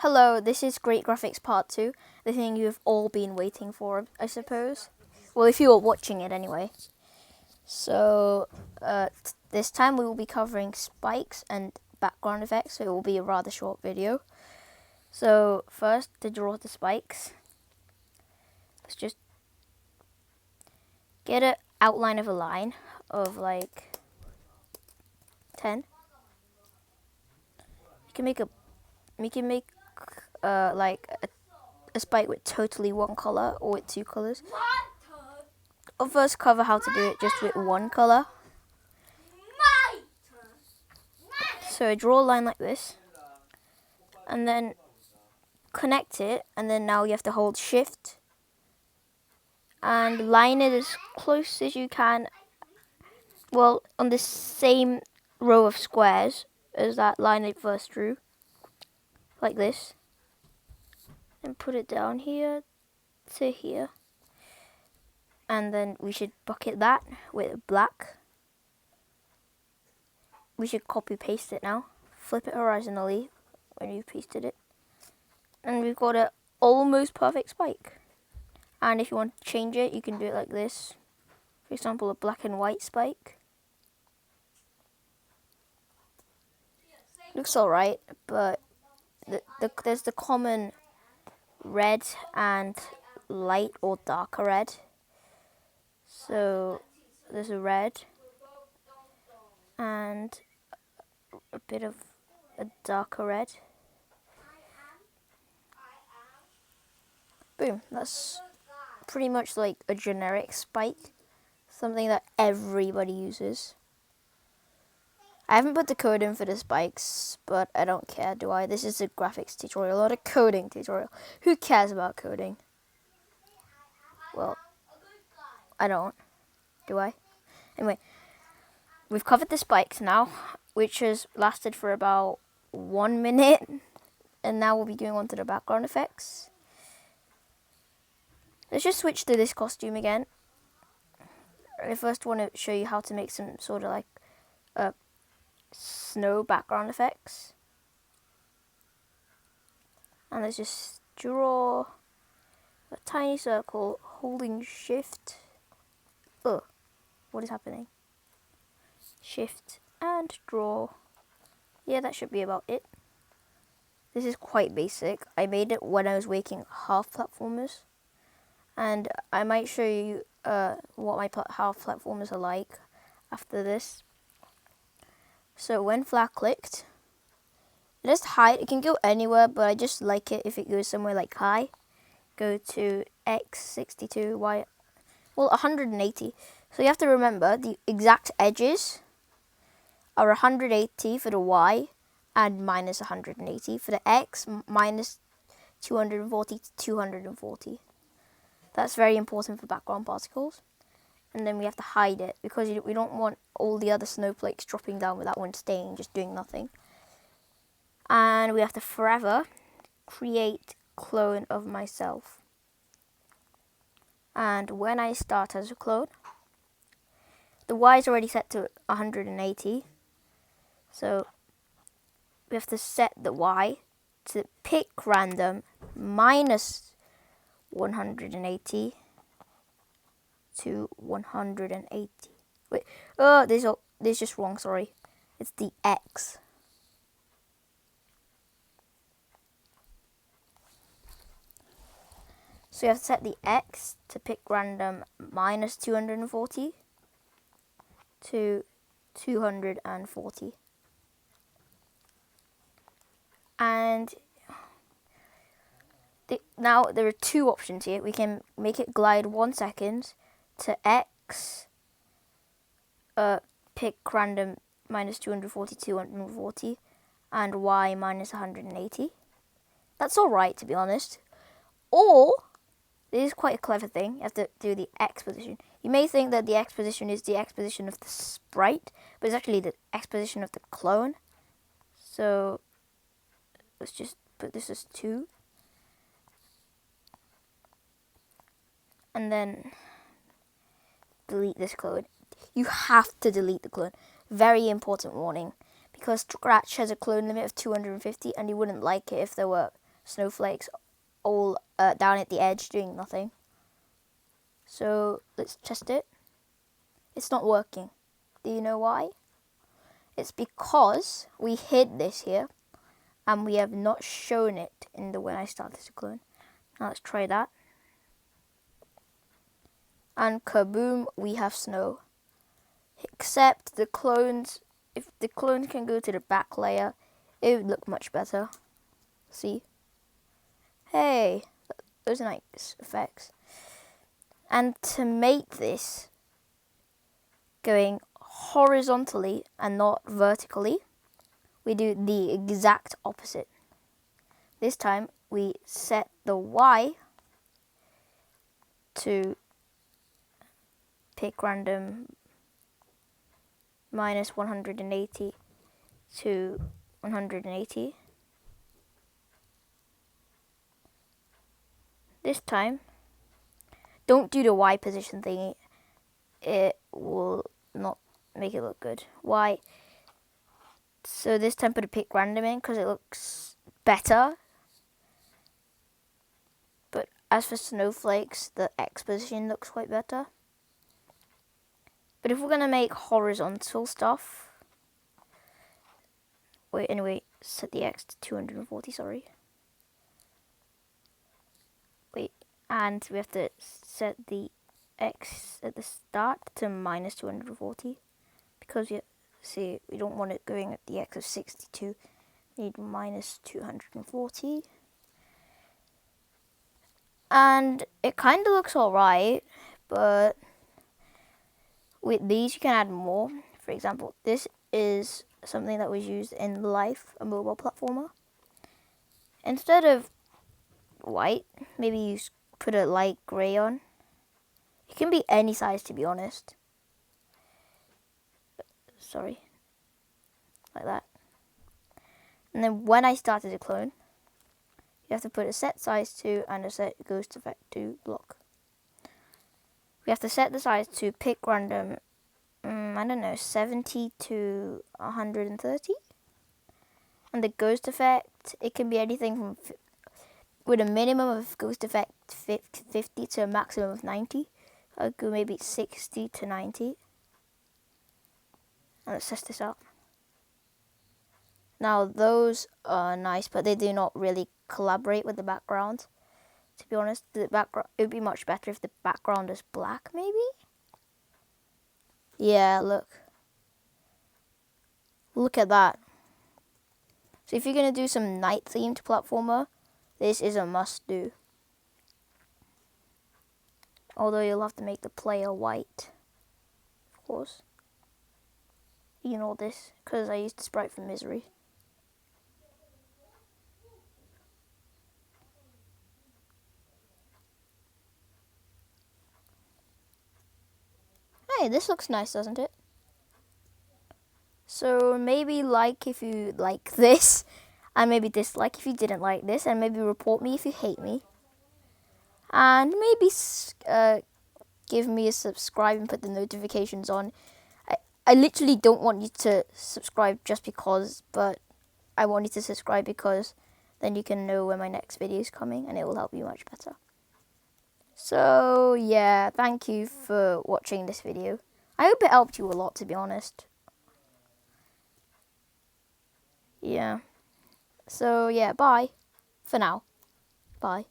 Hello, this is Great Graphics Part 2, the thing you've all been waiting for, I suppose. Well, if you are watching it anyway. So, this time we will be covering spikes and background effects, so it will be a rather short video. So, first, to draw the spikes, let's just get an outline of a line of like 10. You can make like a spike with totally one color or with two colors. I'll first cover how to do it just with one color. So draw a line like this, and then connect it, and then now you have to hold shift and line it as close as you can, well, on the same row of squares as that line it first drew, like this, and put it down here to here, and then we should bucket that with black. We should copy paste it now, flip it horizontally when you've pasted it, and we've got an almost perfect spike. And if you want to change it, you can do it like this. For example, a black and white spike. Looks alright, but there's the common red and light or darker red. So there's a red and a bit of a darker red. Boom, that's pretty much like a generic spike, something that everybody uses. I haven't put the code in for the spikes, but I don't care, do I? This is a graphics tutorial, not a coding tutorial. Who cares about coding? Well, I don't. Do I? Anyway, we've covered the spikes now, which has lasted for about 1 minute, and now we'll be going on to the background effects. Let's just switch to this costume again. I first want to show you how to make some sort of like snow background effects. And let's just draw a tiny circle holding shift. Oh, what is happening? Shift and draw. Yeah, that should be about it. This is quite basic. I made it when I was making half platformers. And I might show you what my half platformers are like after this. So when flat clicked, just hide. It can go anywhere, but I just like it if it goes somewhere like high. Go to X62, Y, well, 180. So you have to remember the exact edges are 180 for the Y and minus 180 for the X, minus 240 to 240. That's very important for background particles. And then we have to hide it because we don't want all the other snowflakes dropping down with that one staying, just doing nothing. And we have to forever create clone of myself. And when I start as a clone, the Y is already set to 180. So we have to set the Y to pick random minus 180 to 180. Wait, oh, this is just wrong, sorry. It's the X. So you have to set the X to pick random minus 240 to 240. And now there are two options here. We can make it glide 1 second to X, pick random minus 240, 240, and Y minus 180. That's alright, to be honest. Or, this is quite a clever thing, you have to do the X position. You may think that the X position is the X position of the sprite, but it's actually the X position of the clone. So, let's just put this as 2. And then delete this clone. You have to delete the clone. Very important warning, because Scratch has a clone limit of 250 and you wouldn't like it if there were snowflakes all down at the edge doing nothing. So let's test it. It's not working. Do you know why? It's because we hid this here and we have not shown it in the when I started to clone. Now let's try that. And kaboom, we have snow. Except the clones, if the clones can go to the back layer, it would look much better. See? Hey, those are nice effects. And to make this going horizontally and not vertically, we do the exact opposite. This time we set the Y to pick random minus 180 to 180. This time, don't do the Y position thingy. It will not make it look good. Y. So this time put a pick random in because it looks better. But as for snowflakes, the X position looks quite better. But if we're going to make horizontal stuff, wait, anyway, set the X to 240, sorry. Wait, and we have to set the X at the start to minus 240 because you see we don't want it going at the X of 62. We need minus 240. And it kind of looks alright, but with these you can add more. For example, this is something that was used in Life, a mobile platformer. Instead of white, maybe you put a light grey on. It can be any size, to be honest. Sorry. Like that. And then when I started to clone, you have to put a set size to and a set ghost effect to block. We have to set the size to pick random, I don't know, 70 to 130. And the ghost effect, it can be anything from, with a minimum of ghost effect 50 to a maximum of 90. I'll go maybe 60 to 90. And let's test this out. Now those are nice, but they do not really collaborate with the background. To be honest, the background, it would be much better if the background is black, maybe? Yeah, look. Look at that. So if you're going to do some night-themed platformer, this is a must-do. Although you'll have to make the player white, of course. You know this, because I used the sprite from Misery. Hey, this looks nice, doesn't it? So maybe like if you like this, and maybe dislike if you didn't like this, and maybe report me if you hate me. And maybe give me a subscribe and put the notifications on. I literally don't want you to subscribe just because, but I want you to subscribe because then you can know when my next video is coming and it will help you much better. So yeah, thank you for watching this video. I hope it helped you a lot, to be honest. Yeah. So yeah, bye for now. Bye.